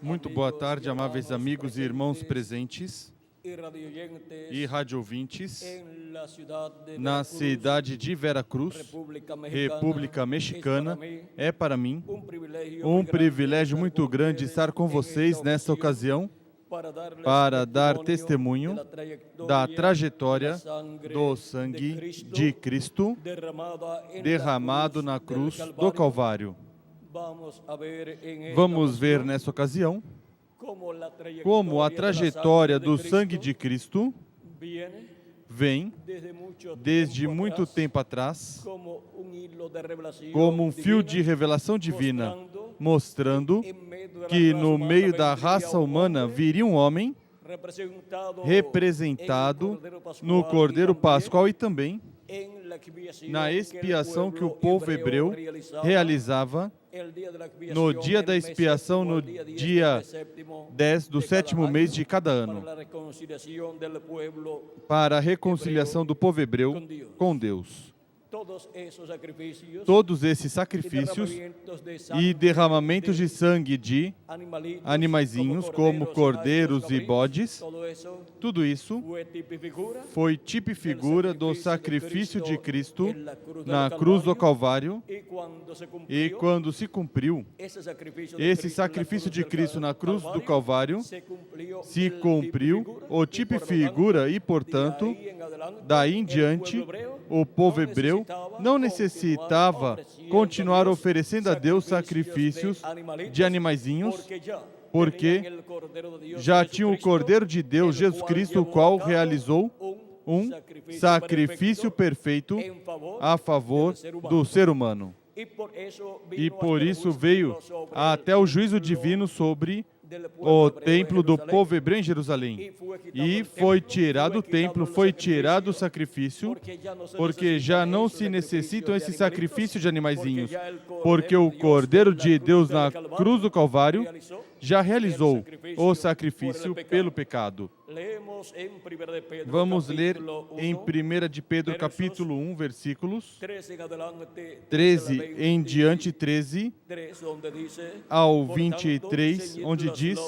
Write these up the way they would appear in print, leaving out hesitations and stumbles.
Muito boa tarde, amáveis amigos e irmãos presentes e radiovintes na cidade de Veracruz, República Mexicana. É para mim um privilégio muito grande estar com vocês nesta ocasião para dar testemunho da trajetória do sangue de Cristo derramado na cruz do Calvário. Vamos ver nessa ocasião como a trajetória do sangue de Cristo vem desde muito tempo atrás como um fio de revelação divina, mostrando que no meio da raça humana viria um homem representado no Cordeiro Pascual e também na expiação que o povo hebreu realizava no dia da expiação, no dia 10 do 7º mês de cada ano, para a reconciliação do povo hebreu com Deus. Todos esses sacrifícios e derramamentos de sangue de animaizinhos, como cordeiros e bodes, tudo isso foi tipo e figura do sacrifício de Cristo na cruz do Calvário. E quando se cumpriu esse sacrifício de Cristo na cruz do Calvário, se cumpriu o tipo e figura e, portanto, daí em diante, o povo hebreu não necessitava continuar oferecendo a Deus sacrifícios de animaizinhos, porque já tinha o Cordeiro de Deus, Jesus Cristo, o qual realizou um sacrifício perfeito a favor do ser humano. E por isso veio até o juízo divino sobre o templo do povo hebreu em Jerusalém. E foi tirado o templo, foi tirado o sacrifício, porque já não se necessitam esse sacrifício de animaizinhos, porque o Cordeiro de Deus na cruz do Calvário já realizou o sacrifício pelo pecado. Vamos ler em 1 de Pedro, capítulo 1, versículos 13 em diante, 13 ao 23, onde diz: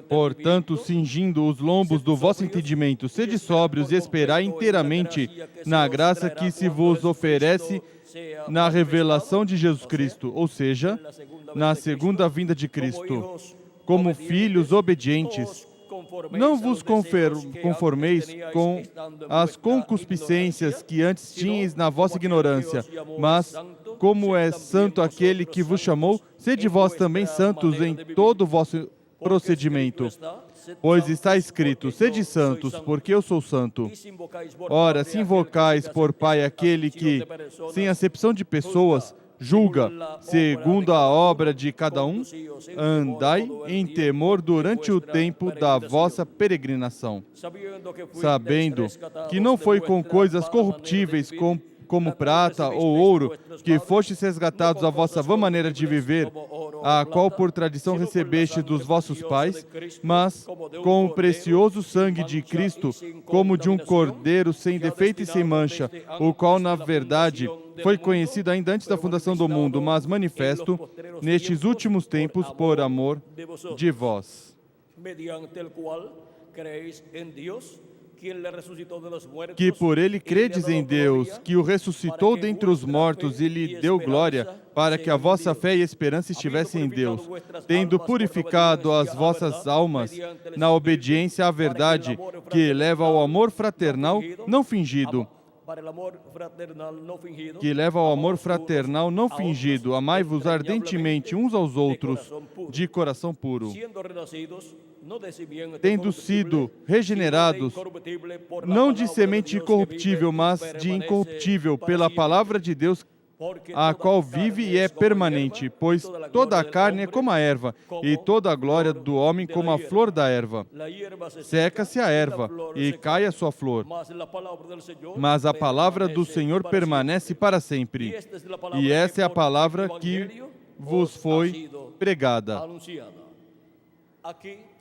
portanto, cingindo os lombos do vosso entendimento, sede sóbrios e esperai inteiramente na graça que se vos oferece na revelação de Jesus Cristo, ou seja, na segunda vinda de Cristo. Como filhos obedientes, não vos conformeis com as concupiscências que antes tinhais na vossa ignorância, mas, como é santo aquele que vos chamou, sede vós também santos em todo o vosso procedimento. Pois está escrito: sede santos, porque eu sou santo. Ora, se invocais por Pai aquele que, sem acepção de pessoas, julga segundo a obra de cada um, andai em temor durante o tempo da vossa peregrinação, sabendo que não foi com coisas corruptíveis como prata ou ouro que fostes resgatados à vossa vã maneira de viver, a qual por tradição recebeste dos vossos pais, mas com o precioso sangue de Cristo, como de um cordeiro sem defeito e sem mancha, o qual, na verdade, foi conhecido ainda antes da fundação do mundo, mas manifesto nestes últimos tempos por amor de vós. Que por ele credes em Deus, que o ressuscitou dentre os mortos e lhe deu glória, para que a vossa fé e esperança estivessem em Deus, tendo purificado as vossas almas na obediência à verdade, que leva ao amor fraternal não fingido. Amai-vos ardentemente uns aos outros, de coração puro, tendo sido regenerados, não de semente corruptível, mas de incorruptível, pela palavra de Deus, a qual vive e é permanente, pois toda a carne é como a erva, e toda a glória do homem como a flor da erva. Seca-se a erva, e cai a sua flor, mas a palavra do Senhor permanece para sempre. E esta é a palavra que vos foi pregada.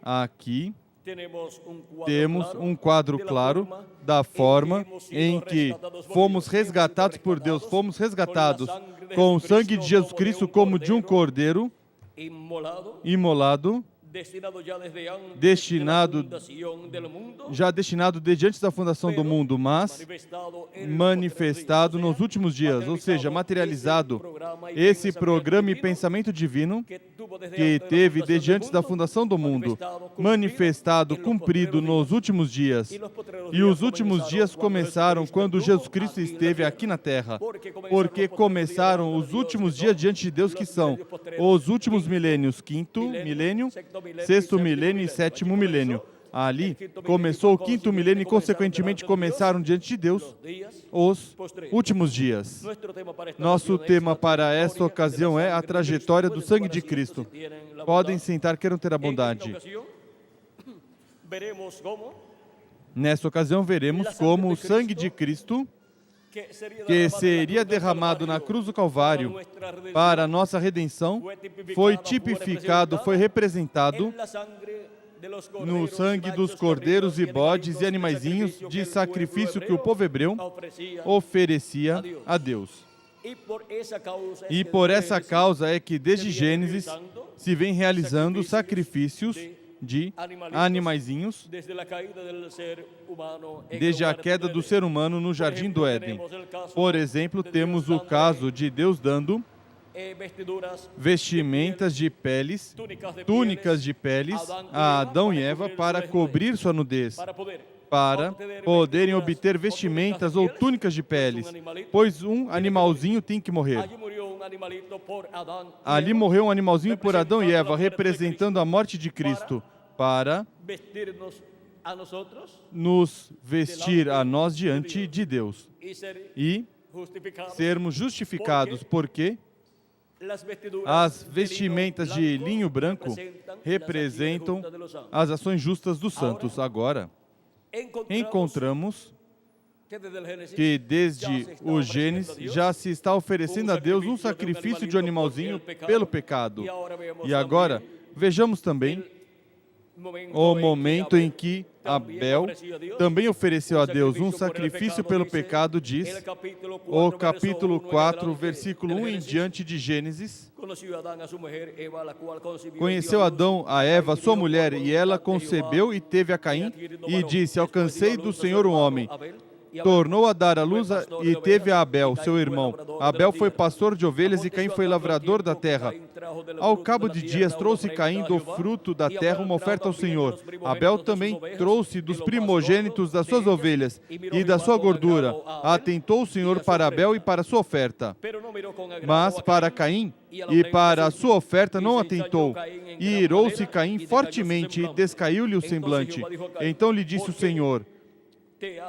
Aqui temos um quadro claro da forma em que fomos resgatados por Deus, fomos resgatados com o sangue de Jesus Cristo como de um cordeiro imolado, destinado desde antes da fundação do mundo, mas manifestado nos últimos dias, ou seja, materializado. Esse programa e pensamento divino que teve desde antes da fundação do mundo, manifestado, cumprido nos últimos dias. E os últimos dias começaram quando Jesus Cristo esteve aqui na terra, porque começaram os últimos dias diante de Deus, que são os últimos milênios, quinto milênio, sexto milênio e sétimo milênio. Ali começou o quinto milênio e, consequentemente, começaram diante de Deus os últimos dias. Nosso tema para esta ocasião é a trajetória do sangue de Cristo. Podem sentar, queiram ter a bondade. Nesta ocasião, veremos como o sangue de Cristo, que seria derramado na cruz do Calvário para a nossa redenção, foi tipificado, foi representado no sangue dos cordeiros e bodes e animaizinhos de sacrifício que o povo hebreu oferecia a Deus. E por essa causa é que desde Gênesis se vem realizando sacrifícios de animaizinhos desde a queda do ser humano no Jardim do Éden. Por exemplo, temos o caso de Deus dando vestimentas de peles, túnicas de peles a Adão e Eva para cobrir sua nudez, para poderem obter vestimentas ou túnicas de peles, pois um animalzinho tem que morrer. Ali morreu um animalzinho por Adão e Eva, representando a morte de Cristo, para nos vestir a nós diante de Deus e sermos justificados, porque as vestimentas de linho branco representam as ações justas dos santos. Agora, encontramos que desde o Gênesis já se está oferecendo a Deus um sacrifício de um animalzinho pelo pecado. E agora, vejamos também o momento em que Abel também ofereceu a Deus um sacrifício pelo pecado, diz o capítulo 4, versículo 1 em diante de Gênesis. Conheceu Adão a Eva, sua mulher, e ela concebeu e teve a Caim, e disse: alcancei do Senhor um homem. Tornou a dar à luz e teve a Abel, seu irmão. Abel foi pastor de ovelhas e Caim foi lavrador da terra. Ao cabo de dias trouxe Caim do fruto da terra uma oferta ao Senhor. Abel também trouxe dos primogênitos das suas ovelhas e da sua gordura. Atentou o Senhor para Abel e para a sua oferta. Mas para Caim e para a sua oferta não atentou. E irou-se Caim fortemente e descaiu-lhe o semblante. Então lhe disse o Senhor: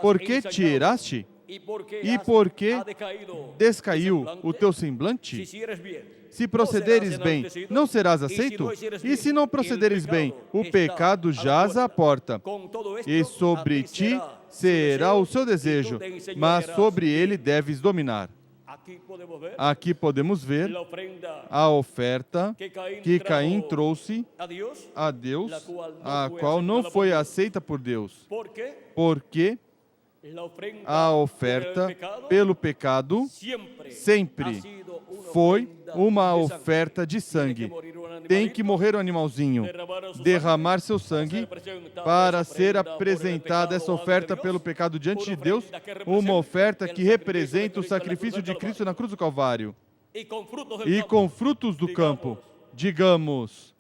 por que te iraste? E por que descaiu o teu semblante? Se procederes bem, não serás aceito? E se não procederes bem, o pecado jaz à porta, e sobre ti será o seu desejo, mas sobre ele deves dominar. Aqui podemos ver a oferta que Caim trouxe a Deus, a qual não foi aceita por Deus, porque a oferta pelo pecado sempre foi uma oferta de sangue. Tem que morrer o animalzinho, derramar seu sangue para ser apresentada essa oferta pelo pecado diante de Deus, uma oferta que representa o sacrifício de Cristo na cruz do Calvário. E com frutos do campo, digamos,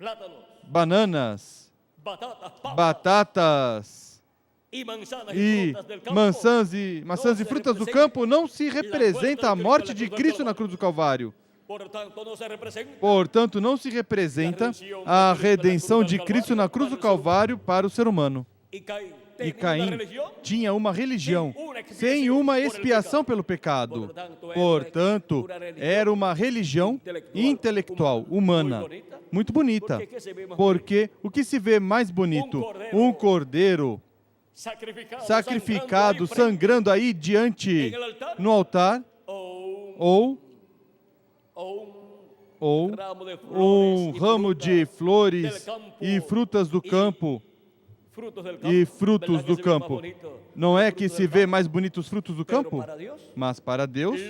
bananas, batatas, e maçãs e frutas do campo, não se representa a morte de Cristo na cruz do Calvário. Portanto, não se representa a redenção de Cristo na cruz do Calvário para o ser humano. E Caim tinha uma religião sem uma expiação pelo pecado. Portanto, era uma religião intelectual, humana, muito bonita. Porque o que se vê mais bonito? Um cordeiro sacrificado, sangrando aí diante, no altar, ou um ramo de flores e frutas do campo e frutos do campo. Não é que se vê mais bonitos os frutos do campo? Mas para Deus,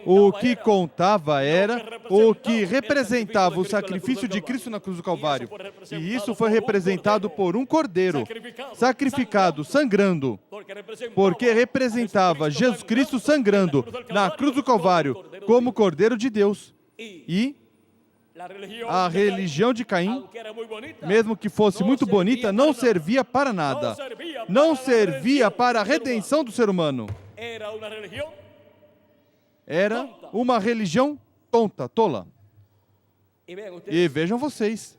o que contava era o que representava o sacrifício de Cristo na cruz do Calvário. E isso foi representado por um cordeiro, sacrificado, sangrando, porque representava Jesus Cristo sangrando na cruz do Calvário como Cordeiro de Deus. E a religião de Caim, mesmo que fosse muito bonita, não servia para nada. Não servia para a redenção do ser humano. Era uma religião tonta, tola. E vejam vocês,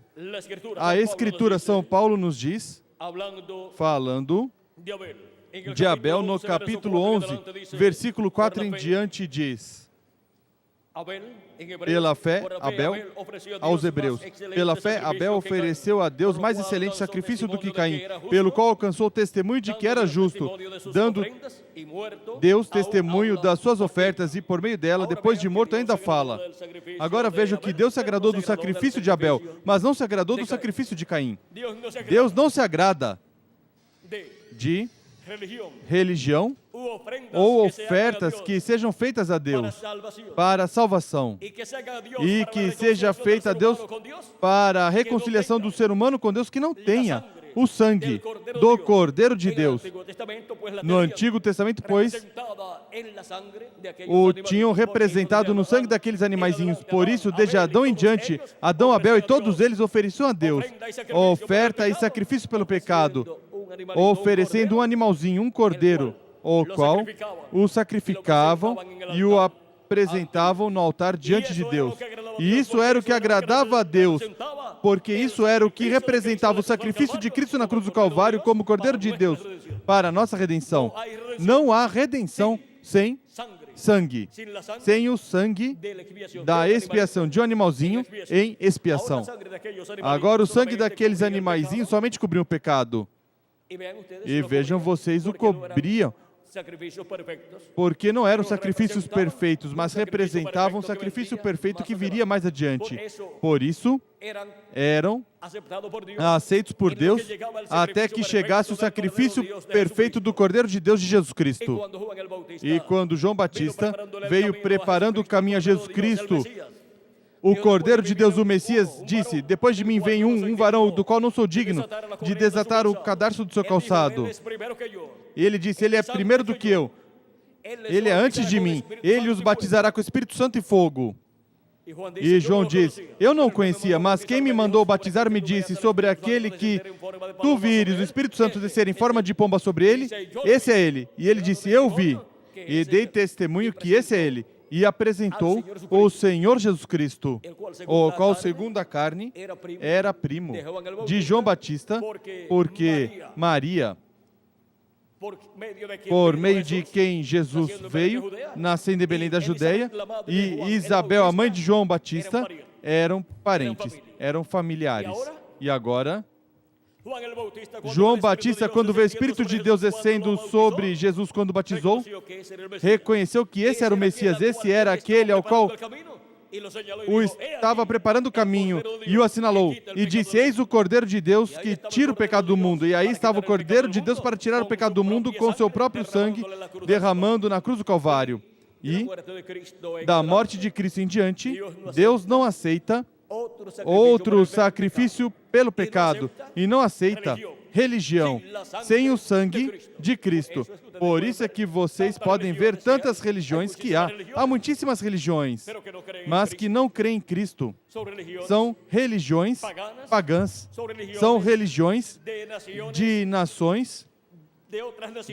a Escritura, São Paulo nos diz, falando de Abel, no capítulo 11, versículo 4 em diante, diz: pela fé, Abel, aos Hebreus, pela fé, Abel ofereceu a Deus mais excelente sacrifício do que Caim, pelo qual alcançou o testemunho de que era justo, dando Deus testemunho das suas ofertas e, por meio dela, depois de morto, ainda fala. Agora vejam que Deus se agradou do sacrifício de Abel, mas não se agradou do sacrifício de Caim. Deus não se agrada de religião ou ofertas que sejam feitas a Deus para a salvação e que seja feita a Deus para a reconciliação do ser humano com Deus, que não tenha o sangue do Cordeiro de Deus. No Antigo Testamento, pois, o tinham representado no sangue daqueles animaizinhos. Por isso, desde Adão em diante, Adão, Abel e todos eles ofereciam a Deus oferta e sacrifício pelo pecado, oferecendo um animalzinho, um cordeiro, o qual o sacrificavam e o apresentavam no altar diante de Deus. E isso era o que agradava a Deus, porque isso era o que representava o sacrifício de Cristo na cruz do Calvário como Cordeiro de Deus para a nossa redenção. Não há redenção sem sangue, sem o sangue da expiação de um animalzinho em expiação. Agora, o sangue daqueles animaizinhos somente cobriu o pecado. E vejam vocês, o cobriam, porque não eram sacrifícios perfeitos, mas representavam um sacrifício perfeito que viria mais adiante. Por isso, eram aceitos por Deus até que chegasse o sacrifício perfeito do Cordeiro de Deus, de Jesus Cristo. E quando João Batista veio preparando o caminho a Jesus Cristo, o Cordeiro de Deus, o Messias, disse: depois de mim vem um varão do qual não sou digno de desatar o cadarço do seu calçado. E ele disse: ele é primeiro do que eu. Ele é antes de mim. Ele os batizará com o Espírito Santo e fogo. E João diz: eu não o conhecia, mas quem me mandou batizar me disse: sobre aquele que tu vires o Espírito Santo descer em forma de pomba sobre ele, esse é ele. E ele disse: eu vi, e dei testemunho que esse é ele. E apresentou o Senhor Jesus Cristo, o qual, segundo a carne, era primo de João Batista, porque Maria, por meio de quem Jesus veio, nascendo em Belém da Judeia, e Isabel, a mãe de João Batista, eram parentes, eram familiares. E agora, João Batista, quando vê o Espírito de Deus descendo sobre Jesus quando batizou, reconheceu que esse era o Messias, esse era aquele ao qual o estava preparando o caminho e o assinalou. E disse: eis o Cordeiro de Deus que tira o pecado do mundo. E aí estava o Cordeiro de Deus para tirar o pecado do mundo com seu próprio sangue, derramando na cruz do Calvário. E da morte de Cristo em diante, Deus não aceita outro sacrifício pelo pecado e não aceita religião sem o sangue de Cristo. Por isso é que vocês podem ver tantas religiões que há. Há muitíssimas religiões, mas que não creem em Cristo. São religiões pagãs, são religiões de nações,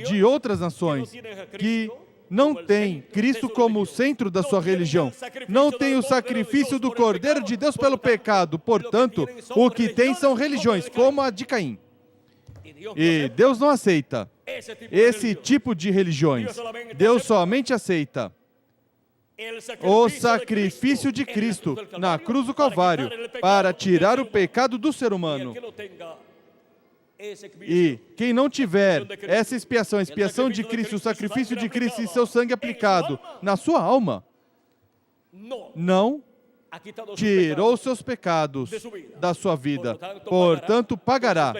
de outras nações, que não tem Cristo como o centro da sua religião. Não tem o sacrifício do Cordeiro de Deus pelo pecado. Portanto, o que tem são religiões, como a de Caim. E Deus não aceita esse tipo de religiões. Deus somente aceita o sacrifício de Cristo na cruz do Calvário para tirar o pecado do ser humano. E quem não tiver essa expiação, a expiação de Cristo, o sacrifício de Cristo e seu sangue aplicado na sua alma, não tirou seus pecados da sua vida. Portanto, pagará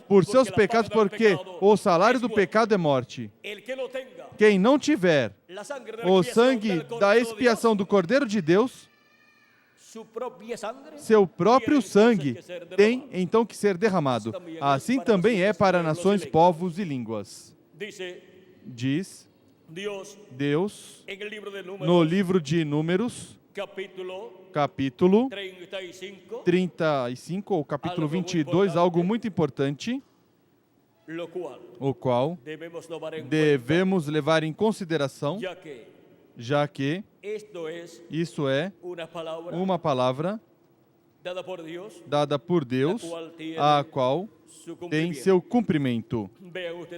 por seus pecados, porque o salário do pecado é morte. Quem não tiver o sangue da expiação do Cordeiro de Deus, seu próprio sangue tem então que ser derramado. Assim também é para nações, povos e línguas. Diz Deus no livro de Números, capítulo 35, ou capítulo 22, algo muito importante, o qual devemos levar em consideração, já que isso é uma palavra dada por Deus, a qual tem seu cumprimento.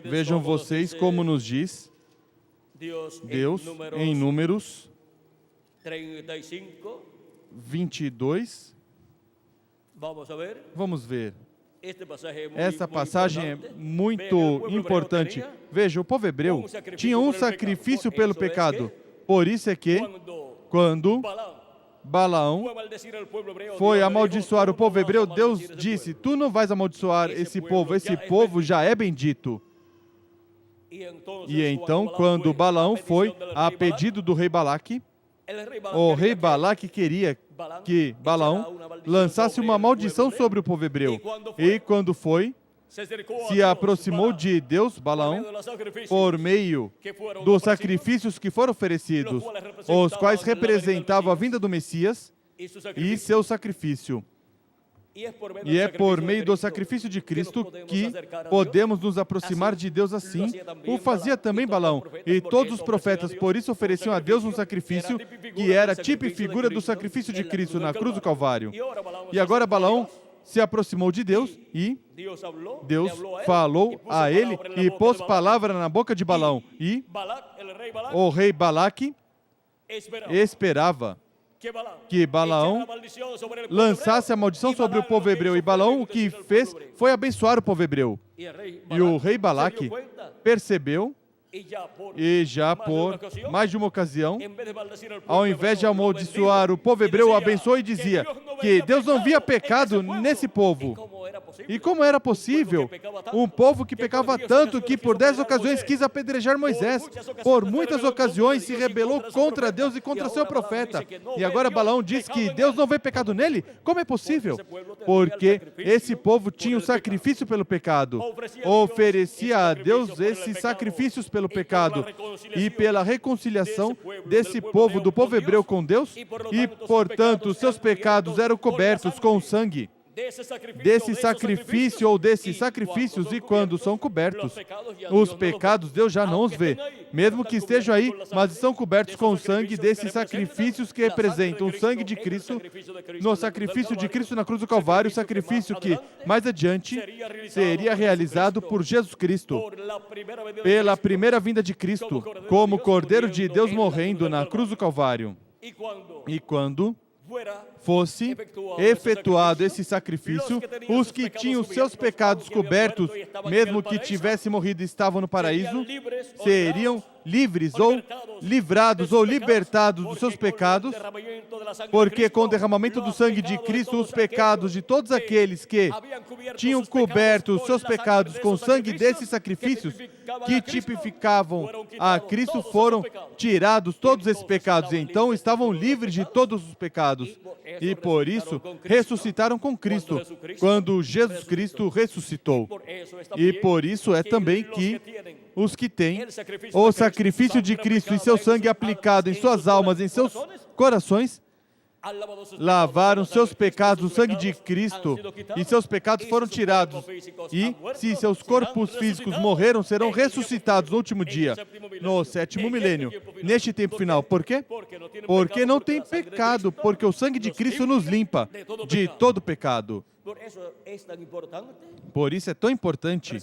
Vejam vocês como nos diz Deus em Números 22. Vamos ver. Essa passagem é muito importante. Veja, o povo hebreu tinha um sacrifício pelo pecado. Por isso é que, quando Balaão foi amaldiçoar o povo hebreu, Deus disse: tu não vais amaldiçoar esse povo já é bendito. E então, quando Balaão foi, a pedido do rei Balaque, o rei Balaque queria que Balaão lançasse uma maldição sobre o povo hebreu. E quando foi, se aproximou de Deus, Balaão, por meio dos sacrifícios que foram oferecidos, os quais representavam a vinda do Messias e seu sacrifício. E é por meio do sacrifício de Cristo que podemos nos aproximar de Deus assim. O fazia também Balaão e todos os profetas, por isso ofereciam a Deus um sacrifício que era tipo e figura do sacrifício de Cristo na cruz do Calvário. E agora Balaão se aproximou de Deus e Deus falou a ele e pôs palavra na boca de Balaão. E o rei Balaque esperava que Balaão lançasse a maldição sobre o povo hebreu. E Balaão o que fez foi abençoar o povo hebreu. E o rei Balaque percebeu, e já por mais de uma ocasião, ao invés de amaldiçoar o povo hebreu, o abençoou e dizia que Deus não via pecado nesse povo. E como era possível? Um povo que pecava tanto que por 10 ocasiões quis apedrejar Moisés. Por muitas ocasiões se rebelou contra Deus e contra seu profeta. E agora Balaão diz que Deus não vê pecado nele? Como é possível? Porque esse povo tinha o sacrifício pelo pecado. Oferecia a Deus esses sacrifícios pelo pecado. E pela reconciliação desse povo, do povo hebreu com Deus, e portanto seus pecados eram cobertos com o sangue desse sacrifício ou desses sacrifícios, e quando são cobertos, os pecados Deus já não os vê, mesmo que estejam aí, mas estão cobertos com o sangue desses sacrifícios que representam o sangue de Cristo, no sacrifício de Cristo na cruz do Calvário, o sacrifício que mais adiante seria realizado por Jesus Cristo, pela primeira vinda de Cristo, como Cordeiro de Deus morrendo na cruz do Calvário. E quando fosse efetuado esse sacrifício, os que tinham seus pecados cobertos, mesmo que tivessem morrido e estavam no paraíso, seriam livres ou livrados ou libertados dos seus pecados, porque com o derramamento do sangue de Cristo, os pecados de todos aqueles que tinham coberto os seus pecados com o sangue desses sacrifícios, que tipificavam a Cristo, foram tirados todos esses pecados, e então estavam livres de todos os pecados. E por isso ressuscitaram com Cristo, quando Jesus Cristo ressuscitou. E por isso é também que os que têm o sacrifício de Cristo e seu sangue aplicado em suas almas, em seus corações, lavaram seus pecados, o sangue de Cristo, e seus pecados foram tirados. E, se seus corpos físicos morreram, serão ressuscitados no último dia, no 7º milênio, neste tempo final. Por quê? Porque não tem pecado, porque o sangue de Cristo nos limpa de todo pecado. Por isso é tão importante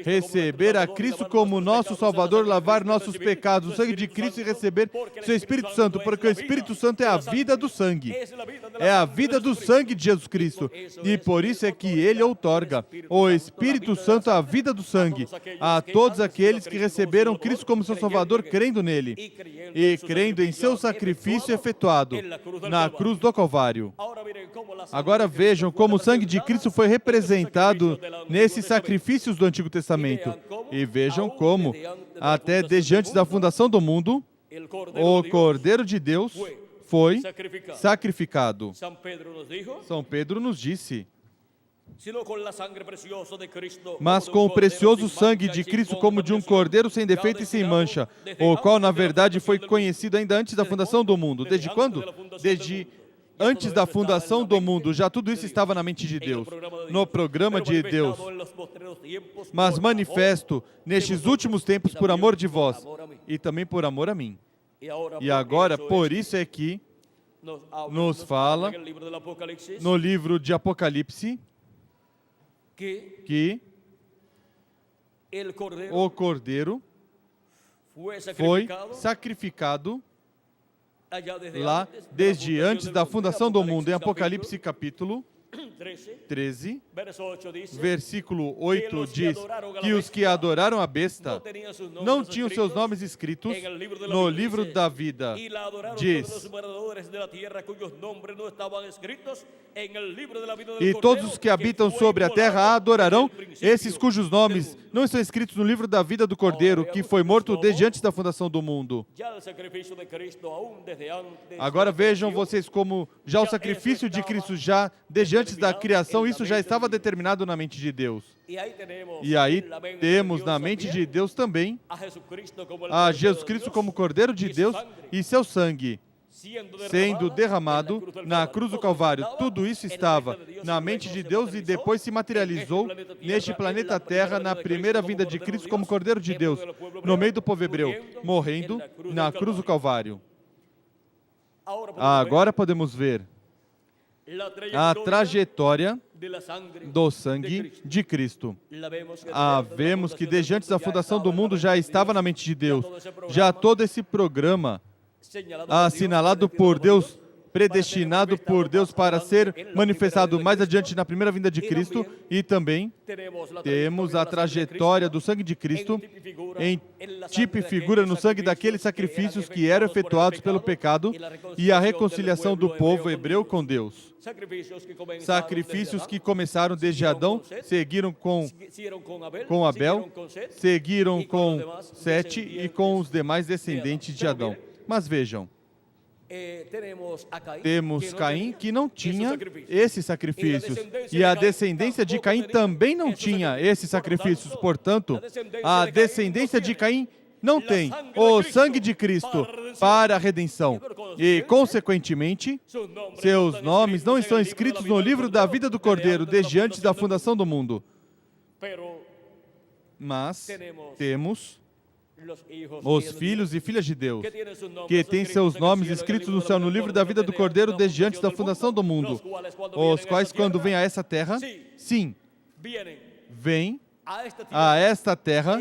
receber a Cristo como nosso Salvador, lavar nossos pecados, o sangue de Cristo e receber seu Espírito Santo, porque o Espírito Santo é a vida do sangue. É a vida do sangue de Jesus Cristo. E por isso é que Ele outorga o Espírito Santo, a vida do sangue, a todos aqueles que receberam Cristo como seu Salvador, crendo nele e crendo em seu sacrifício efetuado na cruz do Calvário. Agora vejam como o sangue de Cristo foi representado nesses sacrifícios do Antigo Testamento. E vejam como, até desde antes da fundação do mundo, o Cordeiro de Deus foi sacrificado. São Pedro nos disse: mas com o precioso sangue de Cristo como de um cordeiro sem defeito e sem mancha, o qual na verdade foi conhecido ainda antes da fundação do mundo. Desde quando? Desde antes da fundação do mundo, já tudo isso estava na mente de Deus, no programa de Deus, mas manifesto nestes últimos tempos por amor de vós e também por amor a mim. E agora, por isso é que nos fala no livro de Apocalipse que o Cordeiro foi sacrificado lá desde antes da fundação do mundo. Em Apocalipse capítulo 13, versículo 8 diz que os que adoraram a besta não tinham seus nomes escritos no livro da vida. Diz: e todos os que habitam sobre a terra a adorarão, esses cujos nomes não estão escritos no livro da vida do Cordeiro, que foi morto desde antes da fundação do mundo. Agora vejam vocês como já o sacrifício de Cristo, já desde antes da criação, isso já estava determinado na mente de Deus. E aí temos na mente de Deus também a Jesus Cristo como Cordeiro de Deus e seu sangue sendo derramado na cruz do Calvário. Tudo isso estava na mente de Deus e depois se materializou neste planeta Terra na primeira vinda de Cristo como Cordeiro de Deus, no meio do povo hebreu, morrendo na cruz do Calvário. Agora podemos ver a trajetória do sangue de Cristo. Vemos que desde antes da fundação do mundo já estava na mente de Deus. Já todo esse programa assinalado por Deus, predestinado por Deus para ser manifestado mais adiante na primeira vinda de Cristo, e também temos a trajetória do sangue de Cristo em tipo e figura no sangue daqueles sacrifícios que eram efetuados pelo pecado e a reconciliação do povo hebreu com Deus. Sacrifícios que começaram desde Adão, seguiram com Abel, seguiram com Sete e com os demais descendentes de Adão. Mas vejam, temos Caim que não tinha esses sacrifícios, e a descendência de Caim também não tinha esses sacrifícios. Portanto, a descendência de Caim não tem o sangue de Cristo para a redenção e, consequentemente, seus nomes não estão escritos no livro da vida do Cordeiro desde antes da fundação do mundo. Mas temos os filhos e filhas de Deus, que têm seus nomes escritos no céu no livro da vida do Cordeiro desde antes da fundação do mundo, os quais, quando vêm a essa terra, sim, vêm a esta terra,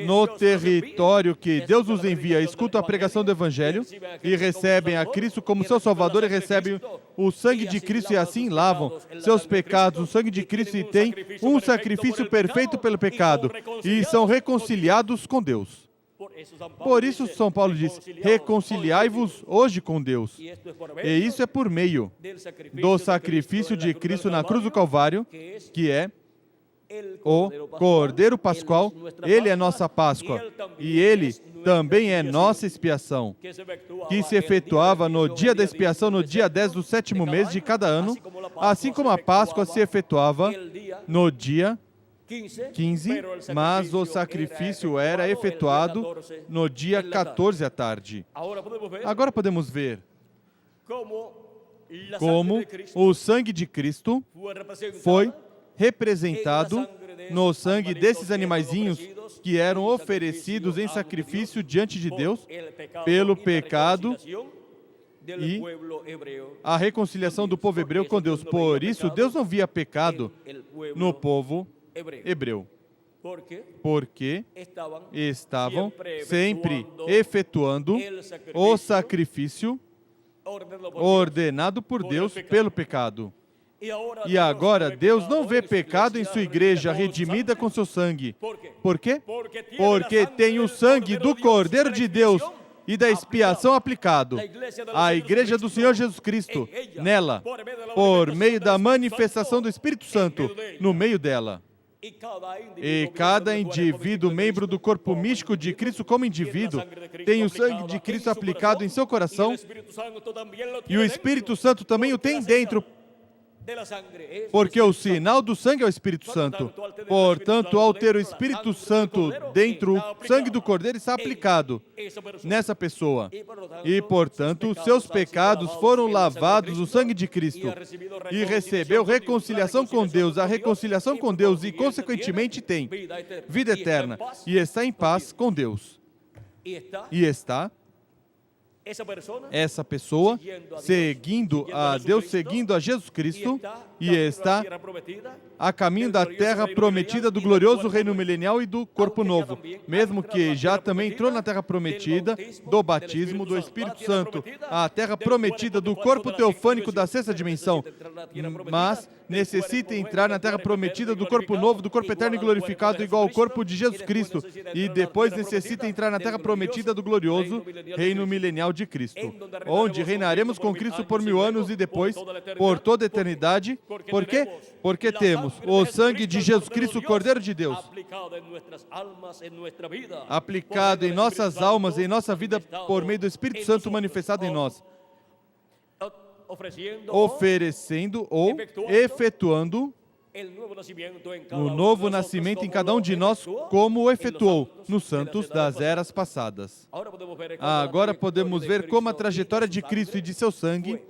no território que Deus os envia, escutam a pregação do Evangelho e recebem a Cristo como seu Salvador e recebem o sangue de Cristo e assim lavam seus pecados, o sangue de Cristo, e têm um sacrifício perfeito pelo pecado e são reconciliados com Deus. Por isso São Paulo diz: reconciliai-vos hoje com Deus. E isso é por meio do sacrifício de Cristo na cruz do Calvário, que é o Cordeiro Pascual. Ele é nossa Páscoa e Ele também é nossa expiação, que se efetuava no dia da expiação, no dia 10 do 7º mês de cada ano, assim como a Páscoa se efetuava no dia 15, mas o sacrifício era efetuado no dia 14 à tarde. Agora podemos ver como o sangue de Cristo foi representado no sangue desses animaizinhos que eram oferecidos em sacrifício diante de Deus pelo pecado e a reconciliação do povo hebreu com Deus. Por isso, Deus não via pecado no povo hebreu, porque estavam sempre efetuando o sacrifício ordenado por Deus pelo pecado. E agora, Deus não vê pecado em sua igreja redimida com seu sangue. Por quê? Porque tem o sangue do Cordeiro de Deus e da expiação aplicado. A igreja do Senhor Jesus Cristo, nela, por meio da manifestação do Espírito Santo, no meio dela. E cada indivíduo, membro do corpo místico de Cristo como indivíduo, tem o sangue de Cristo aplicado em seu coração, e o Espírito Santo também o tem dentro, porque o sinal do sangue é o Espírito Santo. Portanto, ao ter o Espírito Santo dentro, o sangue do Cordeiro está aplicado nessa pessoa. E, portanto, seus pecados foram lavados no sangue de Cristo. E recebeu reconciliação com Deus. A reconciliação com Deus e, consequentemente, tem vida eterna. E está em paz com Deus. E está essa pessoa seguindo a Deus, seguindo a Jesus Cristo, e está a caminho da terra prometida do glorioso reino milenial e do corpo novo, mesmo que já também entrou na terra prometida do batismo do Espírito Santo, a terra prometida do corpo teofânico da sexta dimensão, mas necessita entrar na terra prometida do corpo novo, do corpo eterno e glorificado igual ao corpo de Jesus Cristo, e depois necessita entrar na terra prometida do glorioso reino milenial de Cristo, onde reinaremos com Cristo por 1000 anos e depois por toda a eternidade. Por quê? Porque temos o sangue de Jesus Cristo, o Cordeiro de Deus, aplicado em nossas almas, em nossa vida, por meio do Espírito Santo manifestado em nós, oferecendo ou efetuando o novo nascimento em cada um de nós, como o efetuou nos santos das eras passadas. Agora podemos ver como a trajetória de Cristo e de seu sangue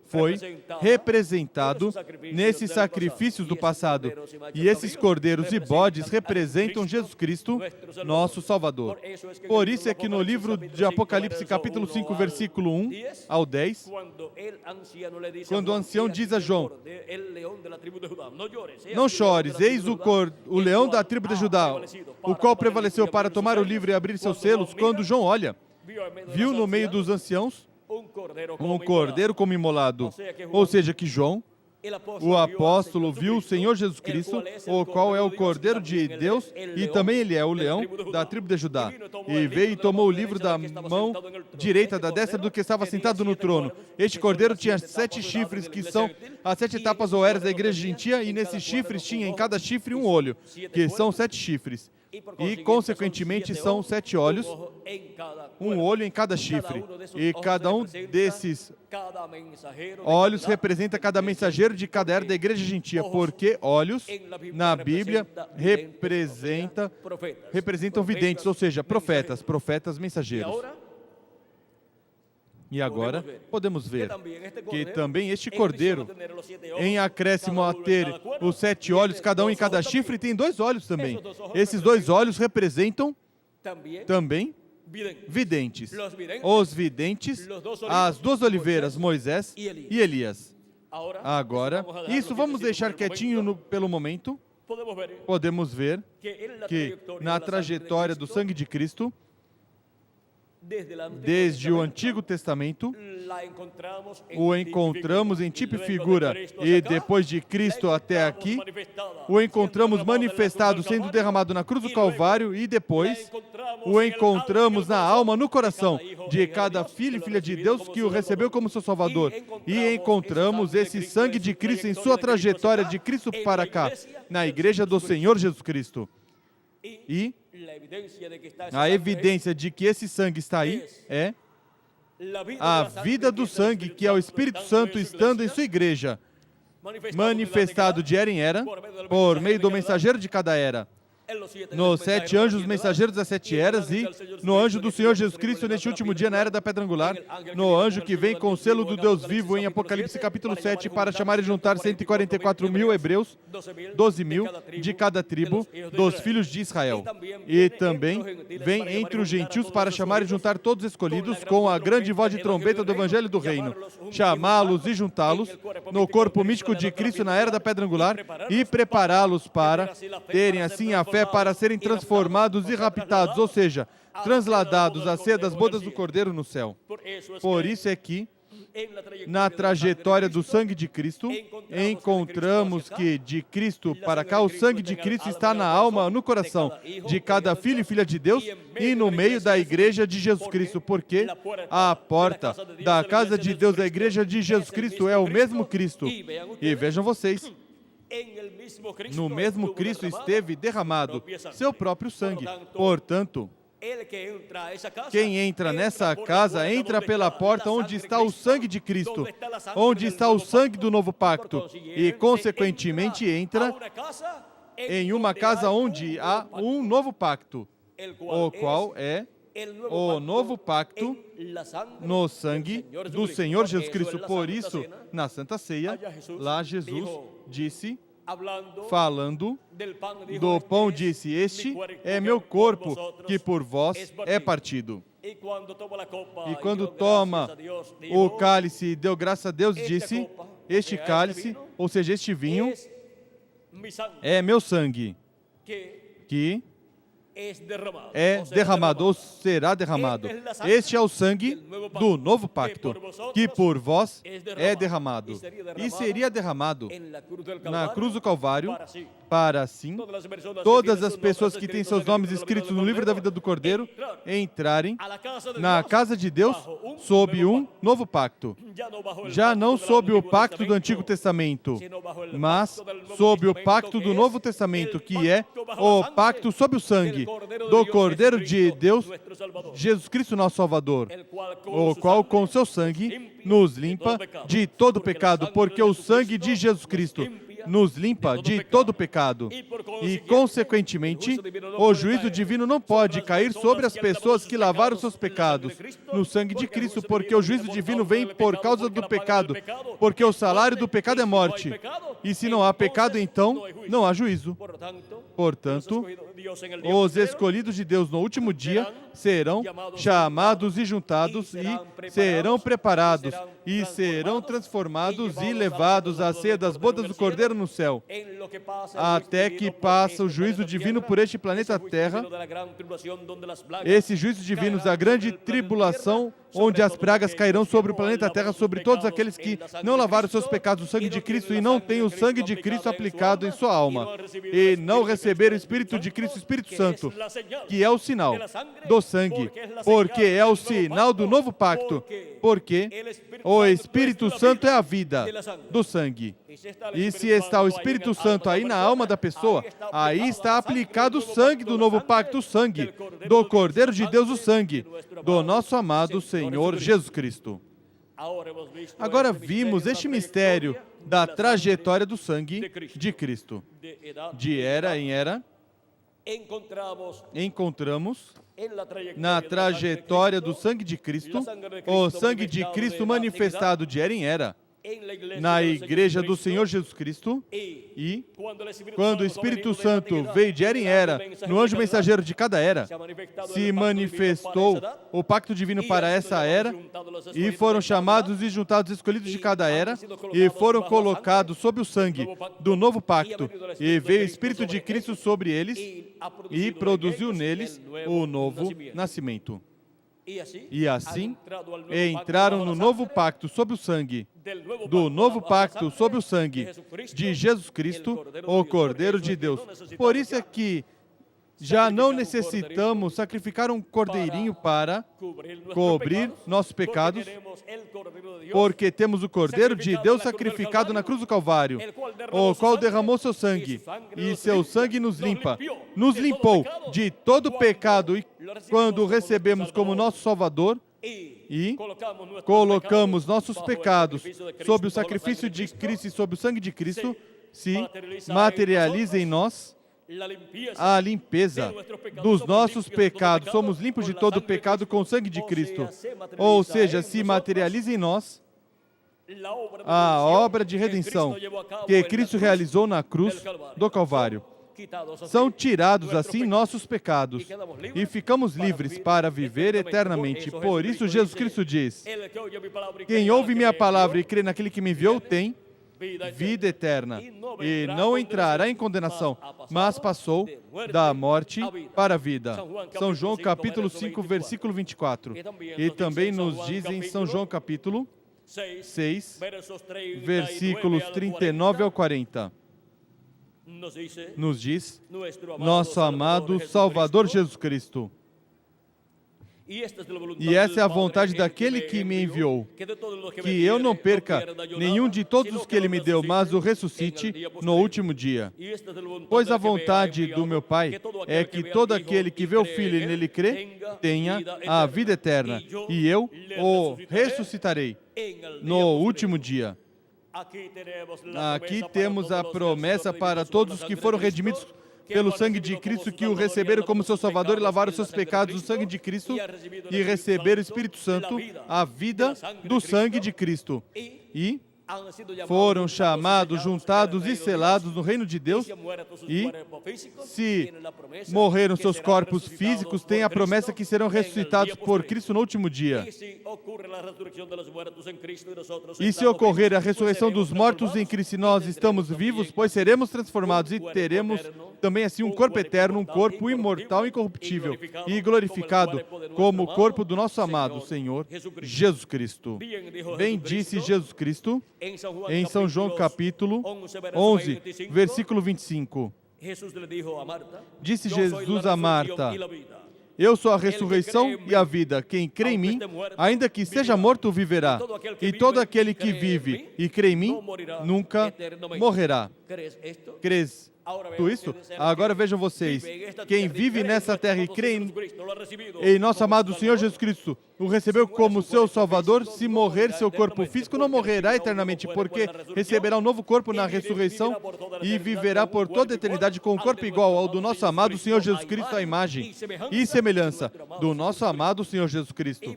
foi representado nesses sacrifícios do passado. E esses cordeiros e bodes representam Jesus Cristo, nosso Salvador. Por isso é que no livro de Apocalipse, capítulo 5, versículo 1 ao 10, quando o ancião diz a João: não chores, eis o leão da tribo de Judá, o qual prevaleceu para tomar o livro e abrir seus selos. Quando João olha, viu no meio dos anciãos um cordeiro como imolado. Ou seja, que João, o apóstolo, viu o Senhor Jesus Cristo, o qual é o Cordeiro de Deus, e também ele é o leão da tribo de Judá. E veio e tomou o livro da mão direita, da destra do que estava sentado no trono. Este cordeiro tinha 7 chifres, que são as 7 etapas ou eras da igreja gentia, e nesses chifres tinha em cada chifre um olho, que são 7 chifres. E, consequentemente, são 7 olhos, um olho em cada chifre. E cada um desses olhos representa cada mensageiro de cada era da igreja gentia, porque olhos, na Bíblia, representam videntes, ou seja, profetas mensageiros. E agora podemos ver que também este cordeiro, em acréscimo a ter os 7 olhos, cada um em cada chifre, tem 2 olhos também. Esses 2 olhos representam também videntes. Os videntes, as 2 oliveiras, Moisés e Elias. Agora, isso vamos deixar quietinho pelo momento. Podemos ver que na trajetória do sangue de Cristo, desde o Antigo Testamento, o encontramos em tipo e figura, e depois de Cristo até aqui, o encontramos manifestado, sendo derramado na cruz do Calvário, e depois o encontramos na alma, no coração de cada filho e filha de Deus que o recebeu como seu Salvador. E encontramos esse sangue de Cristo em sua trajetória de Cristo para cá, na igreja do Senhor Jesus Cristo. E a evidência de que esse sangue está aí é a vida do sangue, que é o Espírito Santo estando em sua igreja, manifestado de era em era, por meio do mensageiro de cada era. nos 7 anjos mensageiros das 7 eras e no anjo do Senhor Jesus Cristo neste último dia na era da pedra angular, no anjo que vem com o selo do Deus vivo em Apocalipse capítulo 7 para chamar e juntar 144 mil hebreus, 12 mil de cada tribo dos filhos de Israel. E também vem entre os gentios para chamar e juntar todos os escolhidos com a grande voz de trombeta do evangelho do reino, chamá-los e juntá-los no corpo místico de Cristo na era da pedra angular e prepará-los para terem assim a fé para serem transformados e raptados, ou seja, transladados à ceia das bodas do Cordeiro no céu. Por isso é que, na trajetória do sangue de Cristo, encontramos que de Cristo para cá, o sangue de Cristo está na alma, no coração de cada filho e filha de Deus e no meio da igreja de Jesus Cristo, porque a porta da casa de Deus, da igreja de Jesus Cristo, é o mesmo Cristo. E vejam vocês, no mesmo Cristo esteve derramado seu próprio sangue. Portanto, quem entra nessa casa, entra pela porta onde está o sangue de Cristo, onde está o sangue do novo pacto, e, consequentemente, entra em uma casa onde há um novo pacto, o qual é o novo pacto no sangue do Senhor Jesus Cristo. Por isso, na Santa Ceia, lá Jesus disse, falando do pão, disse: este é meu corpo, que por vós é partido. E quando toma o cálice, deu graças a Deus, disse: este cálice, ou seja, este vinho, é meu sangue, que é derramado, ou será derramado. Este é o sangue do novo pacto, que por vós é derramado. E seria derramado na cruz do Calvário, para assim todas as pessoas que têm seus nomes escritos no livro da vida do Cordeiro entrarem na casa de Deus sob um novo pacto. Já não sob o pacto do Antigo Testamento, mas sob o pacto do Novo Testamento, que é o pacto sob o sangue do Cordeiro de Deus, Jesus Cristo, nosso Salvador, o qual com seu sangue nos limpa de todo pecado, porque o sangue de Jesus Cristo nos limpa de todo pecado. E, consequentemente, o juízo divino não pode cair sobre as pessoas que lavaram seus pecados no sangue de Cristo, porque o juízo divino vem por causa do pecado, porque o salário do pecado é morte. E se não há pecado, então não há juízo. Portanto, os escolhidos de Deus no último dia serão chamados e juntados e serão preparados e serão transformados e levados à ceia das bodas do Cordeiro no céu, até que passa o juízo divino por este planeta Terra, esse juízo divino da grande tribulação, onde as pragas cairão sobre o planeta Terra, sobre todos aqueles que não lavaram seus pecados no sangue de Cristo e não têm o sangue de Cristo aplicado em sua alma, e não receberam o Espírito de Cristo, o Espírito Santo, que é o sinal do sangue, porque é o sinal do novo pacto, porque o Espírito Santo é a vida do sangue. E se está o Espírito Santo aí na alma da pessoa, aí está aplicado o sangue do novo pacto, o sangue do Cordeiro de Deus, o sangue do nosso amado Senhor Jesus Cristo. Agora vimos este mistério da trajetória do sangue de Cristo. De era em era, encontramos na trajetória do sangue de Cristo, o sangue de Cristo manifestado de era em era, na igreja do Senhor Jesus Cristo, e quando o Espírito Santo veio de era em era, no anjo mensageiro de cada era, se manifestou o pacto divino para essa era, e foram chamados e juntados escolhidos de cada era, e foram colocados sob o sangue do novo pacto, e veio o Espírito de Cristo sobre eles, e produziu neles o novo nascimento. E assim, entraram no novo pacto sob o sangue, do novo pacto sob o sangue de Jesus Cristo, o Cordeiro de Deus. Por isso é que já não necessitamos sacrificar um cordeirinho para cobrir nossos pecados, porque temos o Cordeiro de Deus sacrificado na cruz do Calvário, o qual derramou seu sangue, e seu sangue nos limpa, nos limpou de todo pecado, e quando o recebemos como nosso Salvador, e colocamos nossos pecados sob o sacrifício de Cristo e sob o sangue de Cristo, se materializa em nós a limpeza dos nossos pecados. Somos limpos de todo pecado com o sangue de Cristo. Ou seja, se materializa em nós a obra de redenção que Cristo realizou na cruz do Calvário. São tirados assim nossos pecados e ficamos livres para viver eternamente. Por isso Jesus Cristo diz: quem ouve minha palavra e crê naquele que me enviou tem vida eterna e não entrará em condenação, mas passou da morte para a vida. São João capítulo 5, versículo 24. E também nos diz em São João capítulo 6, versículos 39 ao 40. Nos diz nosso amado Salvador Jesus Cristo. E essa é a vontade daquele que me enviou, que eu não perca nenhum de todos os que ele me deu, mas o ressuscite no último dia. Pois a vontade do meu Pai é que todo aquele que vê o Filho e nele crê, tenha a vida eterna, e eu o ressuscitarei no último dia. Aqui temos a promessa para todos os que foram redimidos pelo sangue de Cristo, que o receberam como seu Salvador e lavaram seus pecados no sangue de Cristo e receberam o Espírito Santo, a vida do sangue de Cristo. E foram chamados, juntados e selados no reino de Deus, e se morreram seus corpos físicos, têm a promessa que serão ressuscitados por Cristo no último dia. E se ocorrer a ressurreição dos mortos em Cristo e nós estamos vivos, pois seremos transformados e teremos também assim um corpo eterno, um corpo imortal, incorruptível e glorificado, como o corpo do nosso amado Senhor Jesus Cristo. Bem disse Jesus Cristo em São João capítulo 11, versículo 25. Disse Jesus a Marta: eu sou a ressurreição e a vida. Quem crê em mim, ainda que seja morto, viverá. E todo aquele que vive e crê em mim, nunca morrerá. Crês tu isso? Agora vejam vocês, quem vive nessa terra e crê em nosso amado Senhor Jesus Cristo, o recebeu como seu Salvador, se morrer seu corpo físico, não morrerá eternamente, porque receberá um novo corpo na ressurreição e viverá por toda a eternidade com um corpo igual ao do nosso amado Senhor Jesus Cristo, a imagem e semelhança do nosso amado Senhor Jesus Cristo.